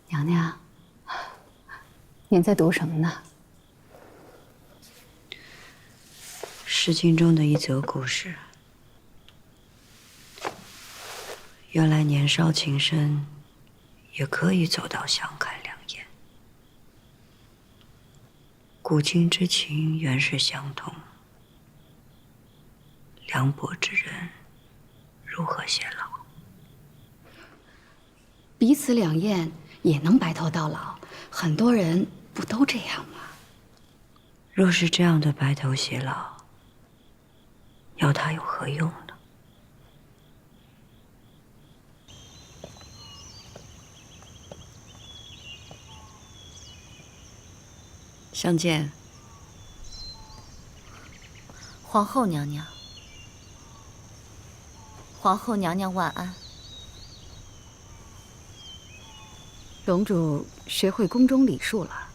娘娘，您在读什么呢？诗经中的一则故事。原来年少情深，也可以走到相看两厌。古今之情原是相同，凉薄之人如何偕老？彼此两厌也能白头到老，很多人不都这样吗？若是这样的白头偕老，要他有何用呢？相见。皇后娘娘，皇后娘娘万安。龙主学会宫中礼数了？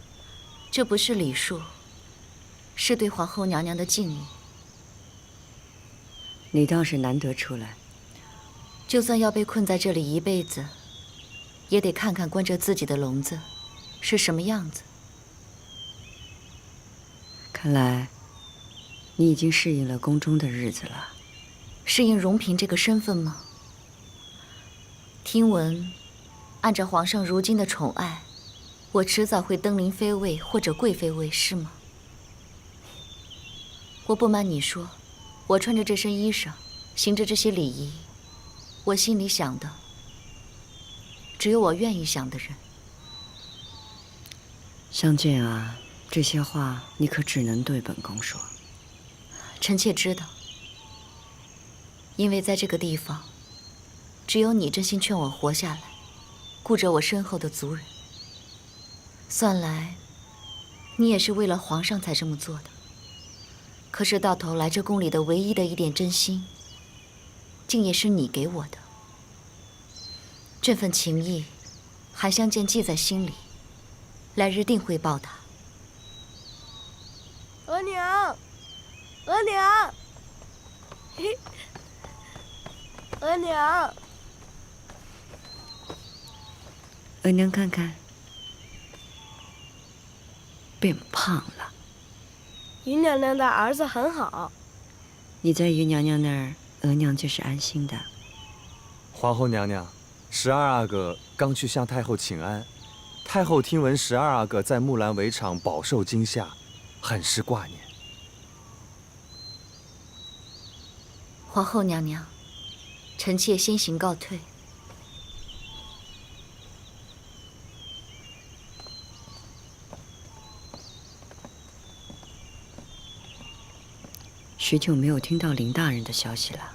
这不是礼数，是对皇后娘娘的敬意。你倒是难得出来。就算要被困在这里一辈子，也得看看关着自己的笼子是什么样子。看来，你已经适应了宫中的日子了。适应荣嫔这个身份吗？听闻，按照皇上如今的宠爱，我迟早会登临妃位或者贵妃位，是吗？我不瞒你说，我穿着这身衣裳，行着这些礼仪，我心里想的，只有我愿意想的人。相见啊，这些话你可只能对本宫说。臣妾知道，因为在这个地方，只有你真心劝我活下来，顾着我身后的族人。算来，你也是为了皇上才这么做的。可是到头来，这宫里的唯一的一点真心，竟也是你给我的。这份情谊，韩相见记在心里，来日定会报答。额娘，额娘，嘿，额娘，额娘看看，变胖了。于娘娘的儿子很好。你在于娘娘那儿，额娘就是安心的。皇后娘娘，12阿哥刚去向太后请安，太后听闻12阿哥在木兰围场饱受惊吓，很是挂念。皇后娘娘，臣妾先行告退。许久没有听到林大人的消息了。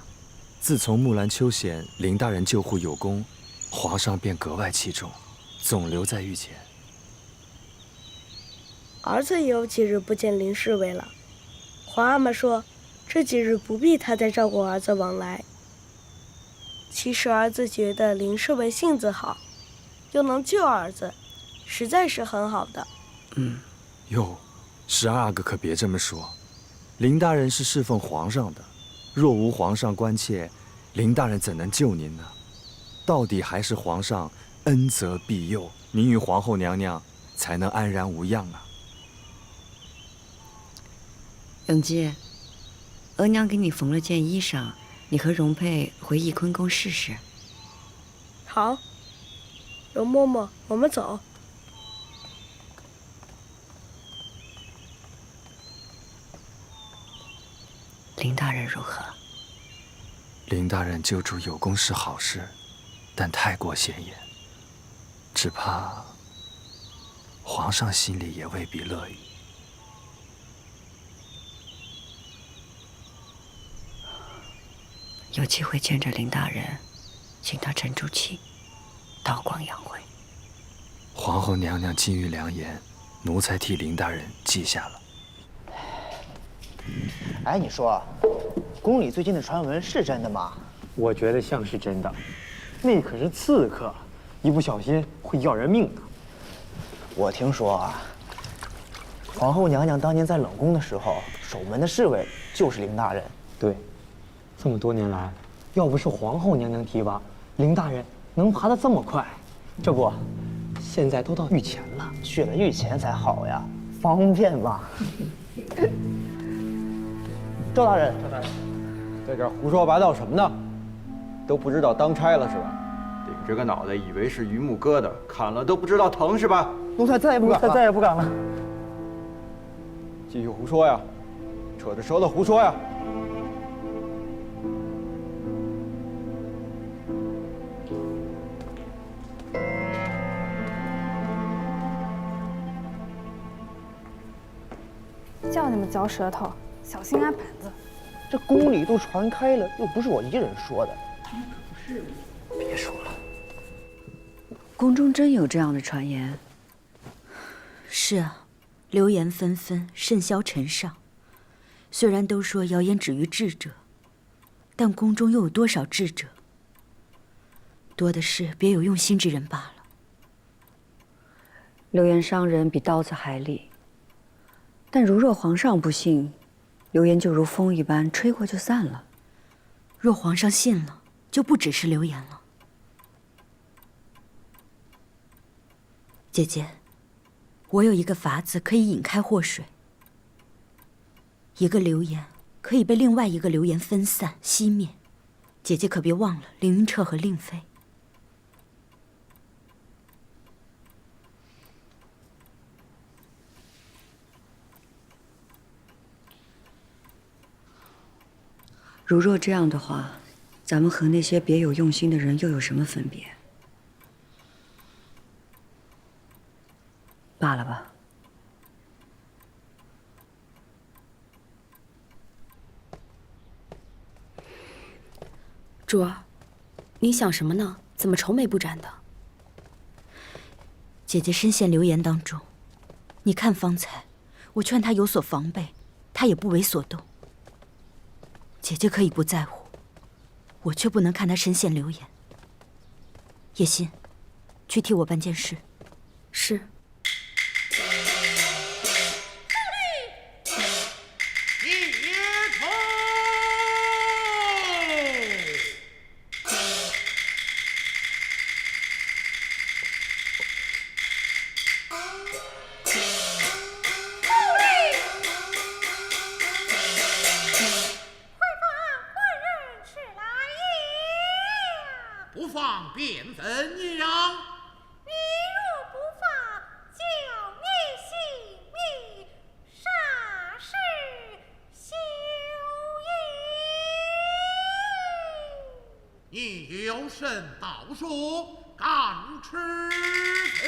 自从木兰秋险林大人救护有功，皇上便格外器重，总留在御前。儿子也有几日不见林侍卫了。皇阿玛说，这几日不必他再照顾儿子往来。其实儿子觉得林侍卫性子好，又能救儿子，实在是很好的。哟，12阿哥可别这么说。林大人是侍奉皇上的，若无皇上关切，林大人怎能救您呢？到底还是皇上恩泽庇佑，您与皇后娘娘才能安然无恙啊。永基，额娘给你缝了件衣裳，你和容佩回翊坤宫试试。好，容嬷嬷，我们走。林大人如何？林大人救助有功是好事，但太过显眼，只怕皇上心里也未必乐意。有机会见着林大人，请他沉住气，韬光养晦。皇后娘娘金玉良言，奴才替林大人记下了。哎，你说，宫里最近的传闻是真的吗？我觉得像是真的，那可是刺客，一不小心会要人命的。我听说啊，皇后娘娘当年在冷宫的时候，守门的侍卫就是林大人。对，这么多年来，要不是皇后娘娘提拔，林大人能爬得这么快。这不，现在都到御前了，去了御前才好呀，方便嘛。赵大人，在这儿胡说八道什么呢？都不知道当差了是吧？顶着个脑袋以为是榆木疙瘩，砍了都不知道疼是吧？奴才再也不敢了，再也不敢了。继续胡说呀，扯着舌头胡说呀！叫你们嚼舌头，小心挨板子。这宫里都传开了，又不是我一人说的。别说了，宫中真有这样的传言？是啊，流言纷纷，甚嚣尘上。虽然都说谣言止于智者，但宫中又有多少智者？多的是别有用心之人罢了。流言伤人比刀子还利，但如若皇上不信，流言就如风一般吹过就散了。若皇上信了，就不只是流言了。姐姐，我有一个法子可以引开祸水。一个流言可以被另外一个流言分散熄灭，姐姐可别忘了凌云彻和令妃。如若这样的话，咱们和那些别有用心的人又有什么分别？罢了吧。主儿，你想什么呢？怎么愁眉不展的？姐姐深陷流言当中，你看方才，我劝她有所防备，她也不为所动。姐姐可以不在乎，我却不能看她深陷流言。叶心，去替我办件事。是。不妨便分一让。你若不放，救你性命，霎时休矣。你有甚道说？敢吃此？